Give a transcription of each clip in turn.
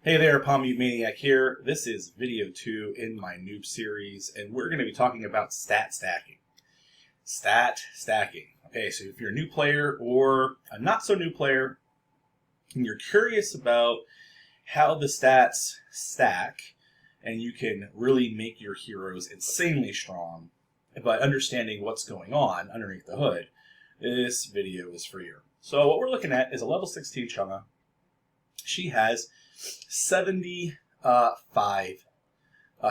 Hey there, Pommy Maniac here. This is video 2 in my Noob series, and we're going to be talking about stat stacking. Stat stacking. Okay, so if you're a new player or a not so new player, and you're curious about how the stats stack, and you can really make your heroes insanely strong by understanding what's going on underneath the hood, this video is for you. So what we're looking at is a level 16 Chunga. She has 75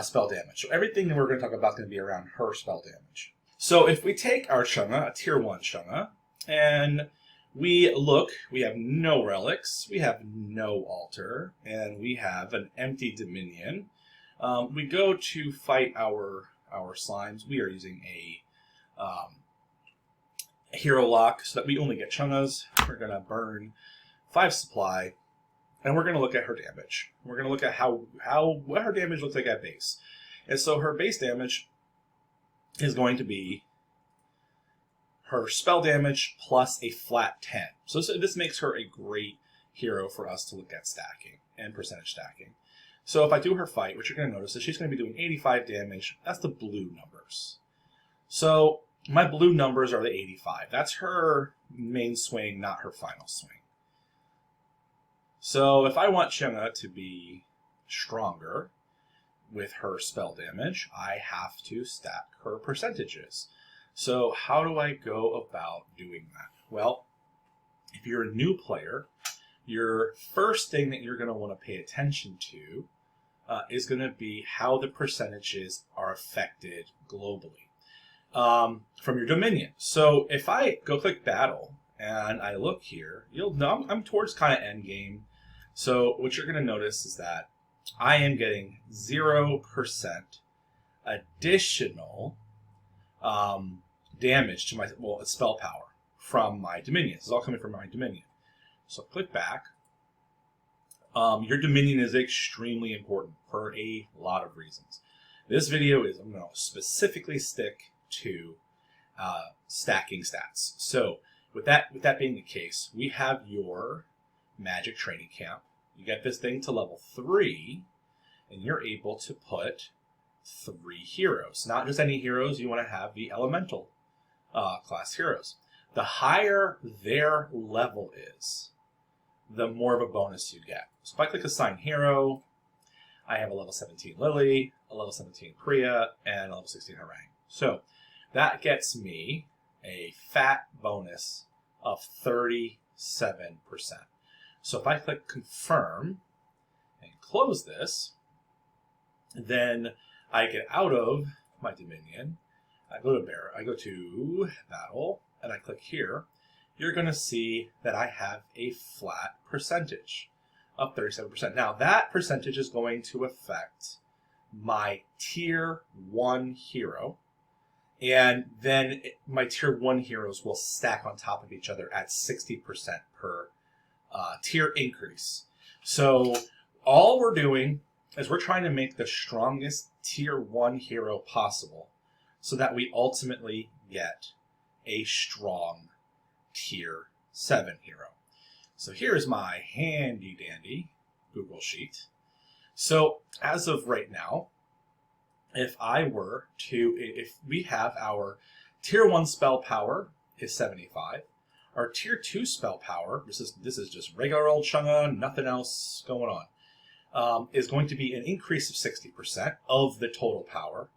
spell damage. So everything that we're going to talk about is going to be around her spell damage. So if we take our Chunga, a tier 1 Chunga, and we look, we have no relics, we have no altar, and we have an empty dominion. We go to fight our slimes. We are using a hero lock so that we only get Chungas. We're going to burn 5 supply. And we're going to look at her damage. We're going to look at what her damage looks like at base. And so her base damage is going to be her spell damage plus a flat 10. So this makes her a great hero for us to look at stacking and percentage stacking. So if I do her fight, what you're going to notice is she's going to be doing 85 damage. That's the blue numbers. So my blue numbers are the 85. That's her main swing, not her final swing. So if I want Chunga to be stronger with her spell damage, I have to stack her percentages. So how do I go about doing that? Well, if you're a new player, your first thing that you're going to want to pay attention to is going to be how the percentages are affected globally from your dominion. So if I go click battle and I look here, you'll know I'm towards kind of end game. So what you're going to notice is that I am getting 0% additional damage to my spell power from my dominion. This is all coming from my dominion. So click back. Your dominion is extremely important for a lot of reasons. This video I'm going to specifically stick to stacking stats. So with that being the case, we have your Magic Training Camp. You get this thing to level 3, and you're able to put 3 heroes. Not just any heroes, you want to have the elemental class heroes. The higher their level is, the more of a bonus you get. So if I click Assign Hero, I have a level 17 Lily, a level 17 Priya, and a level 16 Harang. So that gets me a fat bonus of 37%. So if I click Confirm and close this, then I get out of my Dominion. I go to Battle, and I click here. You're going to see that I have a flat percentage of 37%. Now that percentage is going to affect my tier 1 hero, and then my tier 1 heroes will stack on top of each other at 60% per tier increase. So all we're doing is we're trying to make the strongest tier 1 hero possible so that we ultimately get a strong tier 7 hero. So here's my handy dandy Google Sheet. So as of right now, if we have our tier 1 spell power is 75, our tier 2 spell power, this is just regular old Chunga, nothing else going on, is going to be an increase of 60% of the total power.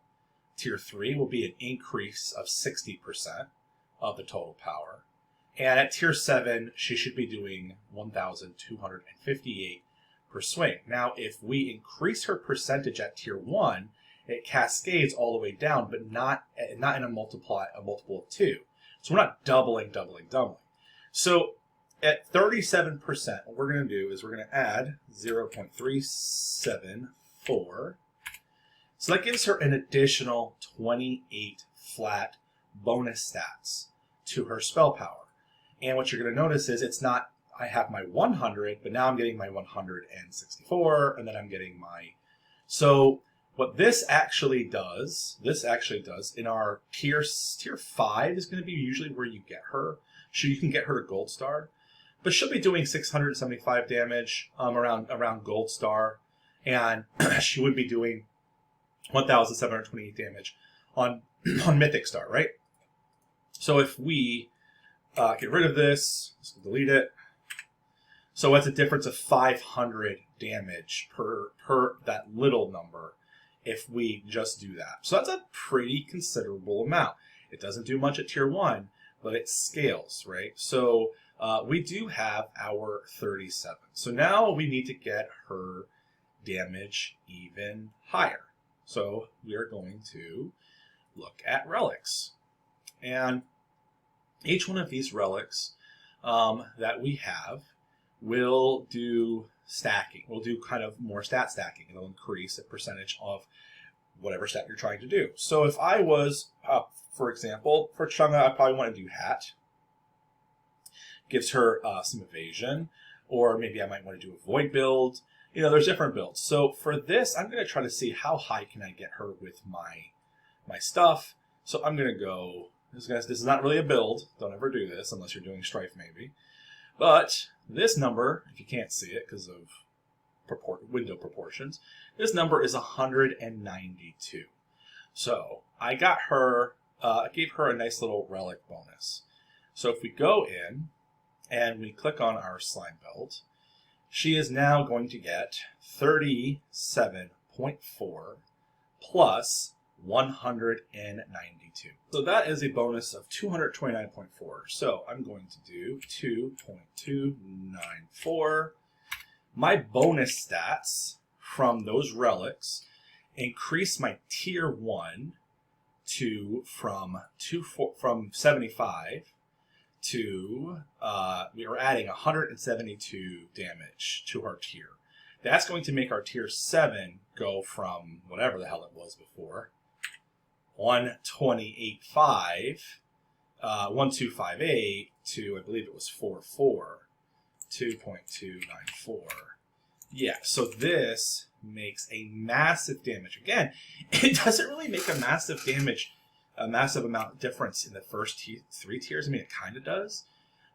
Tier 3 will be an increase of 60% of the total power. And at tier 7, she should be doing 1,258 per swing. Now, if we increase her percentage at tier 1, it cascades all the way down, but not in a multiple of 2. So we're not doubling. So at 37%, what we're going to do is we're going to add 0.374. So that gives her an additional 28 flat bonus stats to her spell power. And what you're going to notice is it's not, I have my 100, but now I'm getting my 164, and then I'm getting my... So what this actually does in our tier 5 is going to be usually where you get her. So you can get her to Gold Star. but she'll be doing 675 damage around Gold Star, and she would be doing 1,728 damage on on Mythic Star, right? So if we get rid of this, let's delete it. So it's a difference of 500 damage per that little number if we just do that. So that's a pretty considerable amount. It doesn't do much at tier 1, but it scales, right? So we do have our 37. So now we need to get her damage even higher. So we are going to look at relics. And each one of these relics that we have will do stacking. We'll do kind of more stat stacking. It'll increase the percentage of whatever stat you're trying to do. So if I was, for example, for Chang'e, I probably want to do Hat. Gives her some evasion. Or maybe I might want to do a Void build. You know, there's different builds. So for this, I'm going to try to see how high can I get her with my stuff. So I'm going to go, this is not really a build. Don't ever do this unless you're doing Strife maybe. But this number, if you can't see it because of window proportions, this number is 192. So I got her, gave her a nice little relic bonus. So if we go in and we click on our slime belt, she is now going to get 37.4 plus 192. So that is a bonus of 229.4. So I'm going to do 2.294. My bonus stats from those relics increase my tier 1 to from 75 to we are adding 172 damage to our tier. That's going to make our tier 7 go from whatever the hell it was before, 1258 to, I believe it was 2.294. Yeah, so this makes a massive damage. Again, it doesn't really make a massive amount of difference in the first 3 tiers. I mean, it kind of does,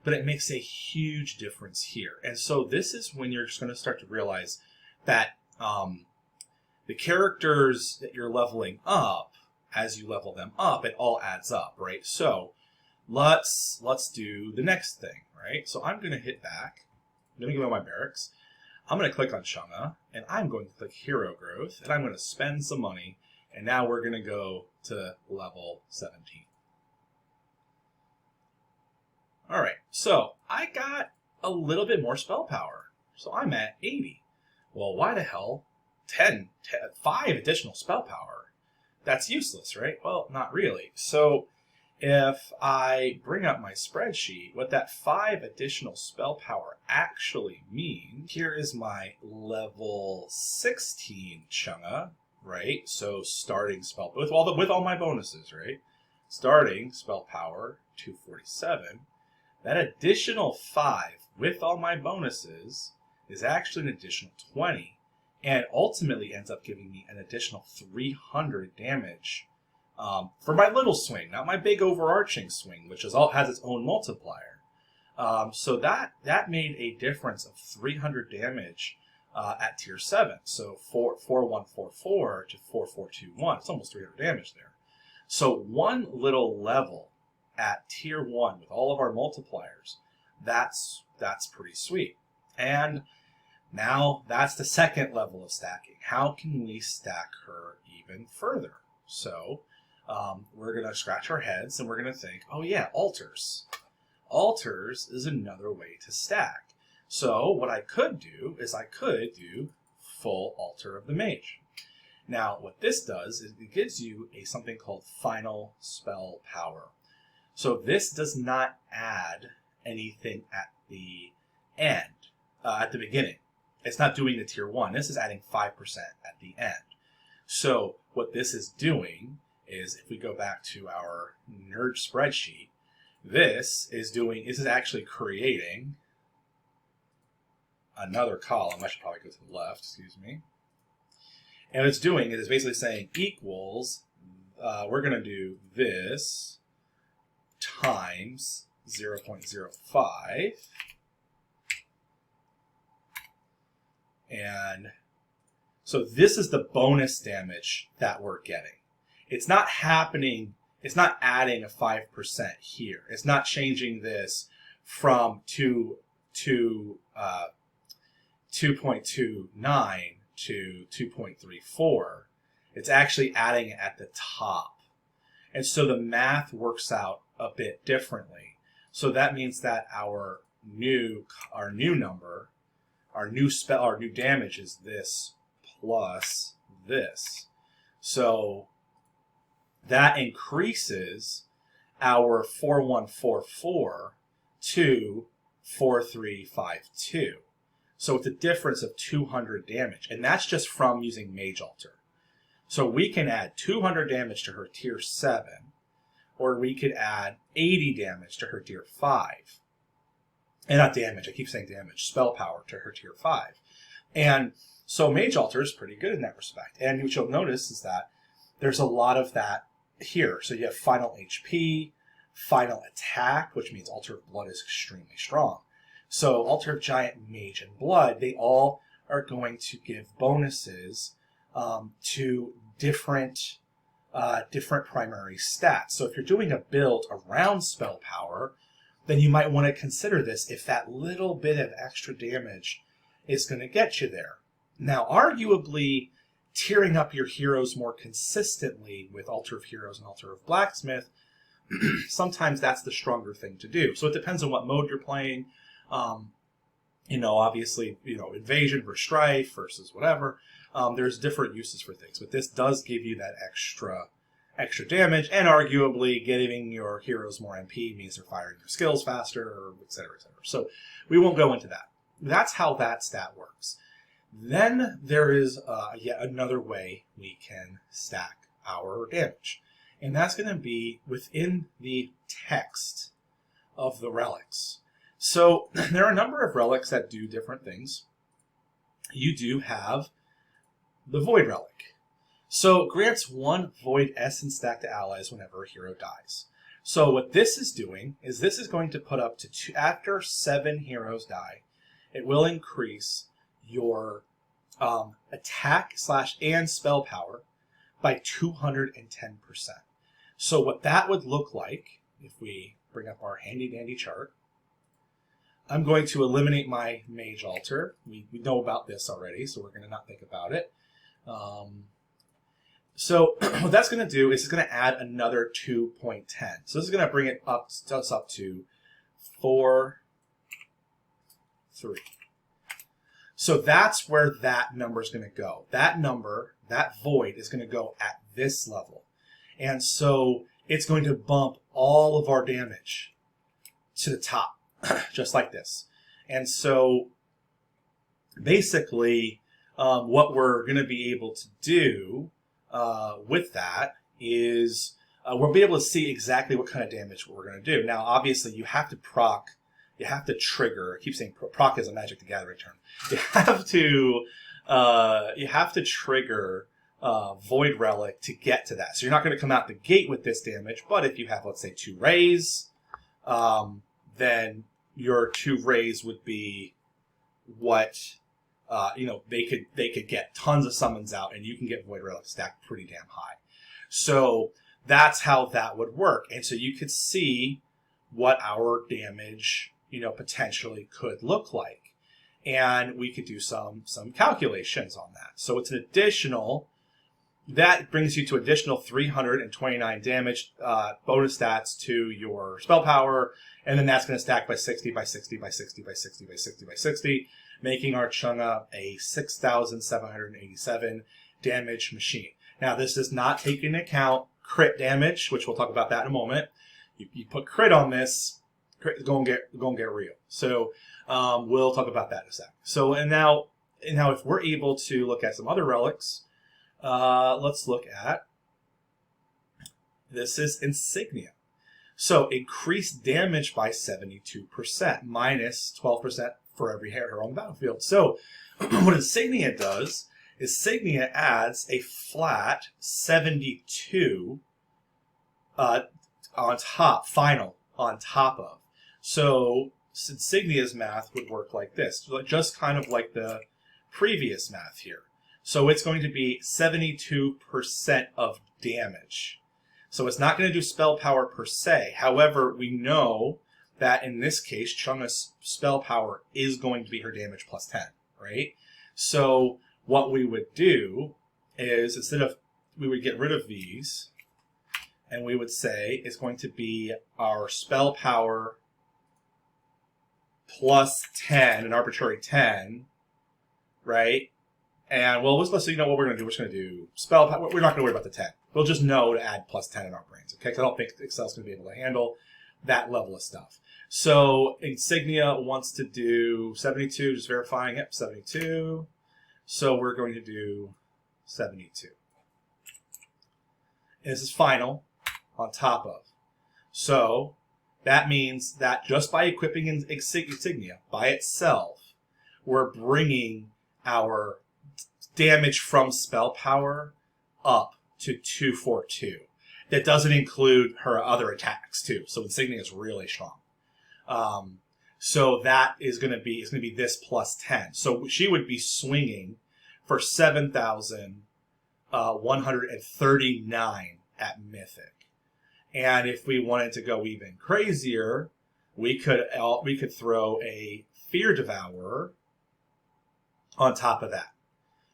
but it makes a huge difference here. And so this is when you're just going to start to realize that the characters that you're leveling up, as you level them up, it all adds up, right? So let's do the next thing, right? So I'm going to hit back. I'm going to go to my barracks. I'm going to click on Chang'e, and I'm going to click Hero Growth, and I'm going to spend some money, and now we're going to go to level 17. All right, so I got a little bit more spell power, so I'm at 80. Well, why the hell 5 additional spell power? That's useless, right? Well, not really. So if I bring up my spreadsheet, what that 5 additional spell power actually means, here is my level 16 Chang'e, right? So starting spell, with all my bonuses, right? Starting spell power 247. That additional 5 with all my bonuses is actually an additional 20. And ultimately ends up giving me an additional 300 damage for my little swing, not my big overarching swing, which has its own multiplier. So that made a difference of 300 damage at tier 7. So 4144 to 4421. It's almost 300 damage there. So one little level at tier 1 with all of our multipliers, that's pretty sweet. And now that's the second level of stacking. How can we stack her even further? So we're going to scratch our heads and we're going to think, oh yeah, altars. Altars is another way to stack. So what I could do is I could do full altar of the mage. Now what this does is it gives you something called final spell power. So this does not add anything at the end, at the beginning. It's not doing the tier 1. This is adding 5% at the end. So what this is doing is, if we go back to our nerd spreadsheet, this is actually creating another column. I should probably go to the left, excuse me. And what it's doing is it's basically saying equals, we're going to do this times 0.05 And so this is the bonus damage that we're getting. It's not happening, it's not adding a 5% here. It's not changing this from 2.29 to 2.34. It's actually adding it at the top. And so the math works out a bit differently. So that means that our new number, our new damage is this plus this. So that increases our 4144 to 4352. So it's a difference of 200 damage, and that's just from using Mage Alter. So we can add 200 damage to her tier 7, or we could add 80 damage to her tier 5. And not damage, I keep saying damage, spell power to her tier 5. And so Mage Alter is pretty good in that respect. And what you'll notice is that there's a lot of that here. So you have final HP, final attack, which means Altar of Blood is extremely strong. So Altar of Giant, Mage, and Blood, they all are going to give bonuses to different primary stats. So if you're doing a build around spell power, then you might want to consider this if that little bit of extra damage is going to get you there. Now, arguably, tiering up your heroes more consistently with Altar of Heroes and Altar of Blacksmith, sometimes that's the stronger thing to do. So it depends on what mode you're playing. Obviously, invasion versus strife versus whatever. There's different uses for things, but this does give you that extra damage, and arguably giving your heroes more MP means they're firing their skills faster, or et cetera, et cetera. So we won't go into that. That's how that stat works. Then there is yet another way we can stack our damage, and that's going to be within the text of the relics. So there are a number of relics that do different things. You do have the Void Relic. So grants 1 Void Essence stack to allies whenever a hero dies. So what this is doing is this is going to put up to 2, after 7 heroes die, it will increase your attack / and spell power by 210%. So what that would look like, if we bring up our handy dandy chart, I'm going to eliminate my Mage Alter. We know about this already, so we're going to not think about it. So what that's going to do is it's going to add another 2.10. So this is going to bring it up to 4, 3. So that's where that number is going to go. That number, that void, is going to go at this level. And so it's going to bump all of our damage to the top, just like this. And so basically what we're going to be able to do with that is we'll be able to see exactly what kind of damage we're going to do. Now, obviously, you have to proc. You have to trigger. I keep saying proc is a Magic the Gathering term. You have to trigger Void Relic to get to that. So you're not going to come out the gate with this damage. But if you have, let's say, 2 rays, then your 2 rays would be what they could get tons of summons out, and you can get Void Relic stacked pretty damn high. So that's how that would work. And so you could see what our damage potentially could look like, and we could do some calculations on that. So it's an additional, that brings you to additional 329 damage bonus stats to your spell power, and then that's going to stack by 60 by 60 by 60 by 60 by 60 by 60, making our Chunga a 6,787 damage machine. Now, this does not take into account crit damage, which we'll talk about that in a moment. You put crit on this, crit is going to get real. So we'll talk about that in a sec. So and now if we're able to look at some other relics, let's look at, this is Insignia. So increased damage by 72%, minus 12% for every hero on the battlefield. So what Insignia does is Insignia adds a flat 72 on top, final on top of. So Insignia's math would work like this, just kind of like the previous math here. So it's going to be 72% of damage. So it's not going to do spell power per se. However, we know that in this case, Chunga's spell power is going to be her damage plus 10, right? So what we would do is we would get rid of these, and we would say it's going to be our spell power plus 10, an arbitrary 10, right? And well, let's see, what we're going to do. We're just going to do spell power. We're not going to worry about the 10. We'll just know to add plus 10 in our brains, okay? Because I don't think Excel's going to be able to handle that level of stuff. So Insignia wants to do 72, just verifying it, 72. So we're going to do 72. And this is final on top of. So that means that just by equipping Insignia by itself, we're bringing our damage from spell power up to 242. That doesn't include her other attacks too. So Insignia is really strong. So that is going to be this plus 10. So she would be swinging for 7,139 at Mythic. And if we wanted to go even crazier, we could throw a Fear Devourer on top of that,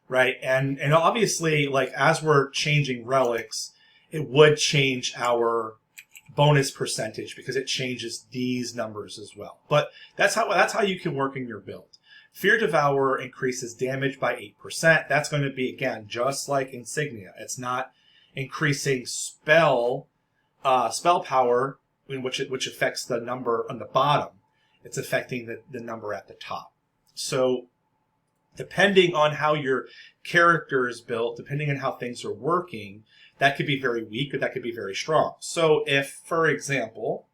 right? And obviously, like, as we're changing relics, it would change our bonus percentage because it changes these numbers as well. But that's how you can work in your build. Fear Devourer increases damage by 8%. That's going to be, again, just like Insignia. It's not increasing spell power, which affects the number on the bottom. It's affecting the number at the top. So depending on how your character is built, depending on how things are working, that could be very weak or that could be very strong. So if, for example,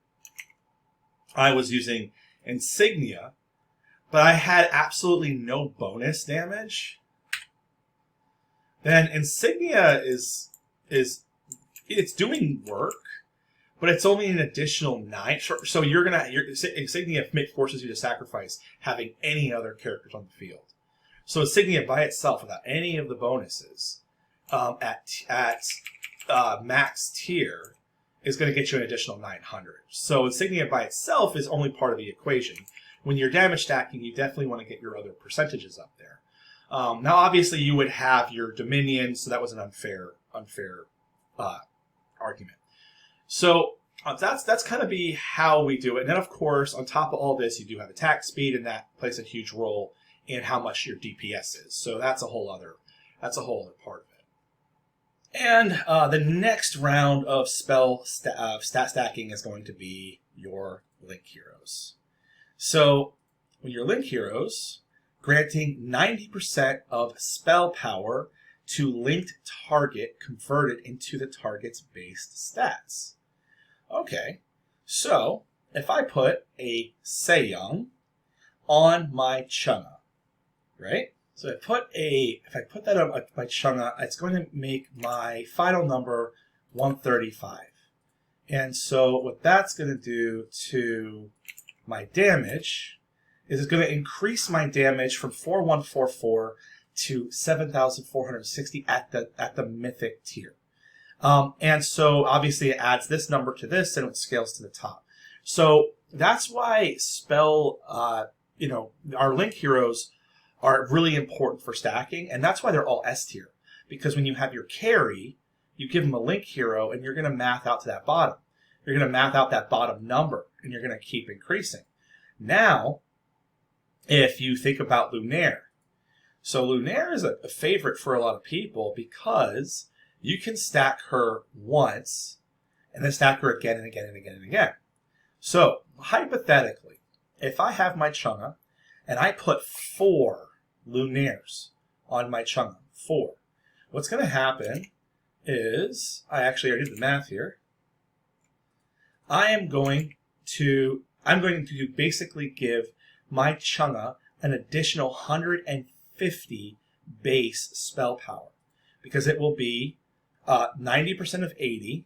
I was using Insignia, but I had absolutely no bonus damage, then Insignia is it's doing work, but it's only an additional 9. So your Insignia forces you to sacrifice having any other characters on the field. So Insignia by itself, without any of the bonuses, at max tier, is going to get you an additional 900. So Insignia by itself is only part of the equation. When you're damage stacking, you definitely want to get your other percentages up there. Now, obviously, you would have your Dominion, so that was an unfair argument. So that's kind of be how we do it. And then, of course, on top of all this, you do have attack speed, and that plays a huge role in how much your DPS is. So that's a whole other part of it. And the next round of stat stacking is going to be your Link Heroes. So when your Link Heroes, granting 90% of spell power to linked target converted into the target's base stats. Okay, so if I put a Seiyang on my Chunga, right? So if I put that on my Chunga, it's going to make my final number 135. And so what that's going to do to my damage is it's going to increase my damage from 4144 to 7,460 at the mythic tier. And so obviously it adds this number to this and it scales to the top. So that's why our Link Heroes are really important for stacking, and that's why they're all S tier. Because when you have your carry, you give them a Link Hero and you're going to math out to that bottom. You're going to math out that bottom number and you're going to keep increasing. Now, if you think about Lunaire, so Lunaire is a favorite for a lot of people because you can stack her once and then stack her again and again and again and again. So, hypothetically, if I have my Chunga and I put 4 Lunaires on my Chunga, 4, what's going to happen is, I did the math here, I'm going to basically give my Chunga an additional 150 base spell power, because it will be 90% of 80,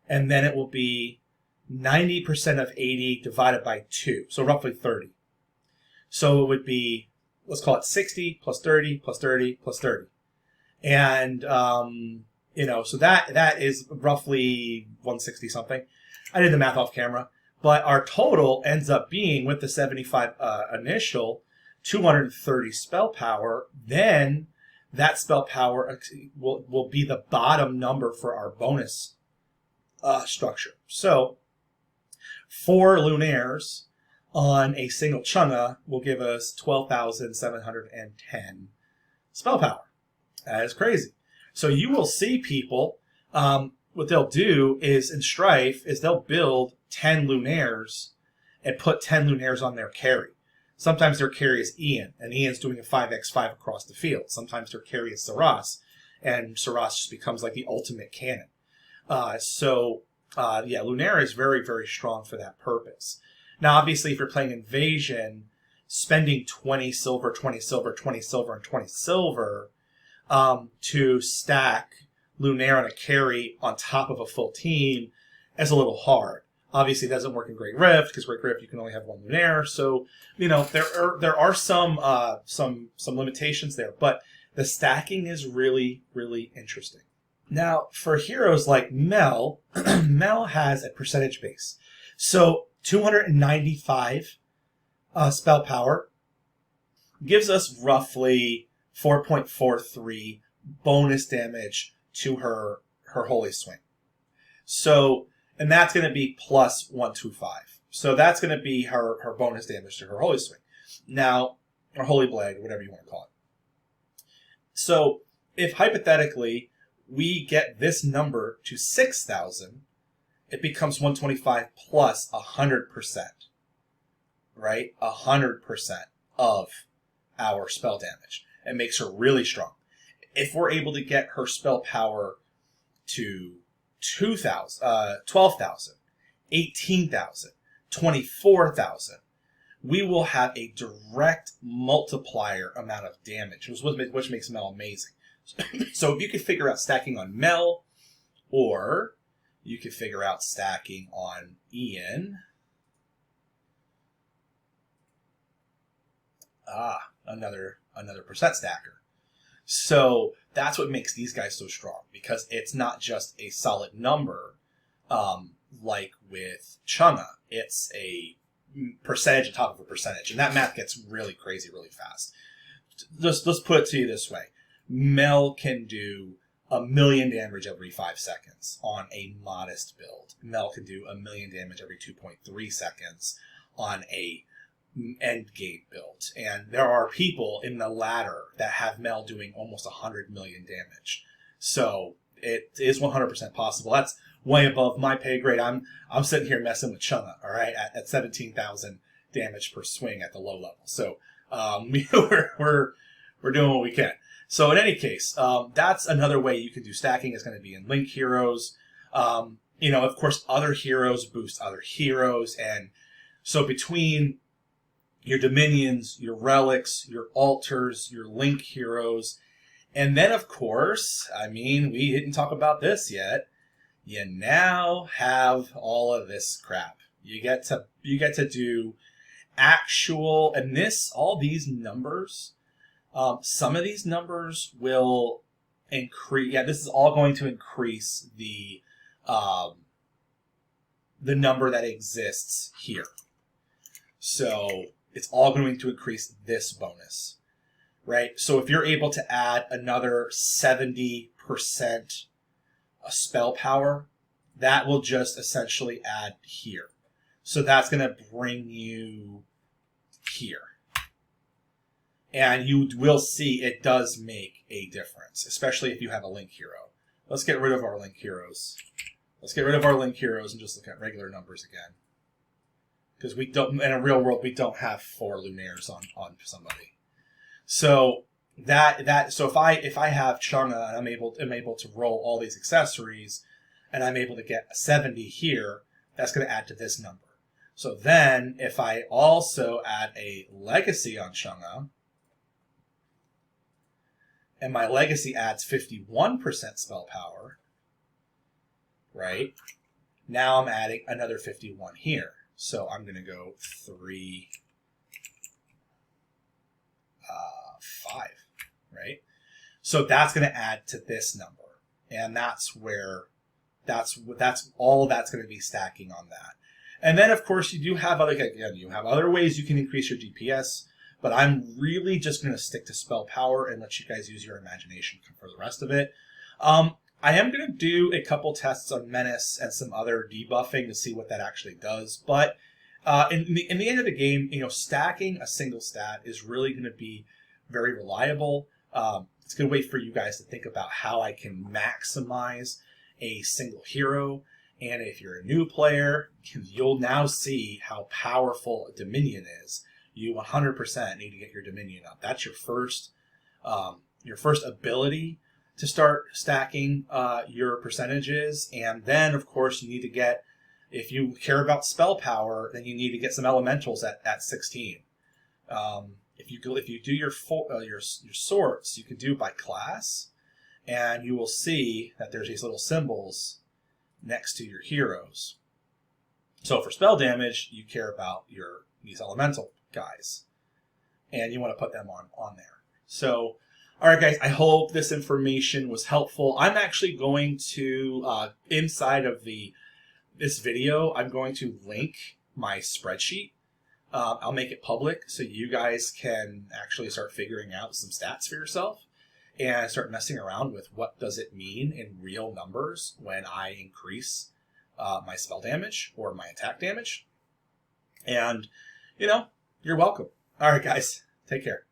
and then it will be 90% of 80 divided by 2, so roughly 30. So it would be let's call it 60 plus 30 plus 30 plus 30. And, so that is roughly 160 something. I did the math off camera. But our total ends up being, with the 75 initial, 230 spell power. Then that spell power will be the bottom number for our bonus structure. So 4 lunaires on a single chunga will give us 12,710 spell power. That is crazy. So you will see people, what they'll do is in Strife is they'll build 10 lunaires and put 10 lunaires on their carry. Sometimes their carry is Ian, and Ian's doing a 5x5 across the field. Sometimes their carry is Saras, and Saras just becomes like the ultimate cannon. Lunaire is very, very strong for that purpose. Now, obviously, if you're playing Invasion, spending 20 silver, 20 silver, 20 silver, and 20 silver to stack Lunaire on a carry on top of a full team is a little hard. Obviously, it doesn't work in Great Rift, because Great Rift you can only have 1 Lunaire. So, there are some limitations there, but the stacking is really, really interesting. Now, for heroes like Mel, Mel has a percentage base. So 295 spell power gives us roughly 4.43 bonus damage to her Holy Swing. So, and that's going to be plus 125. So that's going to be her bonus damage to her Holy Swing. Now, or Holy Blade, whatever you want to call it. So, if hypothetically we get this number to 6,000, it becomes 125 plus 100%. Right? 100% of our spell damage. It makes her really strong. If we're able to get her spell power to 12,000, 18,000, 24,000, we will have a direct multiplier amount of damage, which makes Mel amazing. So if you could figure out stacking on Mel, or you could figure out stacking on Ian. Another percent stacker. So that's what makes these guys so strong, because it's not just a solid number like with Chunga. It's a percentage on top of a percentage, and that math gets really crazy really fast. Let's put it to you this way. Mel can do 1,000,000 damage every 5 seconds on a modest build. Mel can do 1,000,000 damage every 2.3 seconds on a end game build. And there are people in the ladder that have Mel doing almost 100 million damage. So it is 100% possible. That's way above my pay grade. I'm sitting here messing with Chunga, all right, at 17,000 damage per swing at the low level. So we're doing what we can. So in any case, that's another way you can do stacking, is going to be in Link heroes. Of course, other heroes boost other heroes. And so between your Dominions, your Relics, your Altars, your Link heroes, and then, of course, we didn't talk about this yet, you now have all of this crap. You get to do actual, and all these numbers, some of these numbers will increase. Yeah, this is all going to increase the number that exists here. So it's all going to increase this bonus, right? So if you're able to add another 70% spell power, that will just essentially add here. So that's going to bring you here. And you will see it does make a difference, especially if you have a Link hero. Let's get rid of our Link heroes. And just look at regular numbers again. Because we don't, in a real world, we don't have 4 lunaires on somebody. So so if I have Chunga and I'm able to roll all these accessories, and I'm able to get a 70 here, that's going to add to this number. So then, if I also add a legacy on Chunga, and my legacy adds 51% spell power, right? Now I'm adding another 51 here. So I'm going to go 3, 5, right? So that's going to add to this number, and that's all that's going to be stacking on that. And then, of course, you do have other ways you can increase your DPS, but I'm really just going to stick to spell power and let you guys use your imagination for the rest of it. I am going to do a couple tests on Menace and some other debuffing to see what that actually does. But in the end of the game, stacking a single stat is really going to be very reliable. It's a good way for you guys to think about how I can maximize a single hero. And if you're a new player, you'll now see how powerful a Dominion is. You 100% need to get your Dominion up. That's your first ability to start stacking your percentages. And then, of course, you need to get, if you care about spell power, then you need to get some elementals at 16. If you do your sorts, you can do it by class, and you will see that there's these little symbols next to your heroes. So for spell damage, you care about these elemental guys, and you want to put them on there. So, all right, guys, I hope this information was helpful. I'm actually going to, inside of this video, I'm going to link my spreadsheet. I'll make it public so you guys can actually start figuring out some stats for yourself and start messing around with what does it mean in real numbers when I increase my spell damage or my attack damage. And, you're welcome. All right, guys, take care.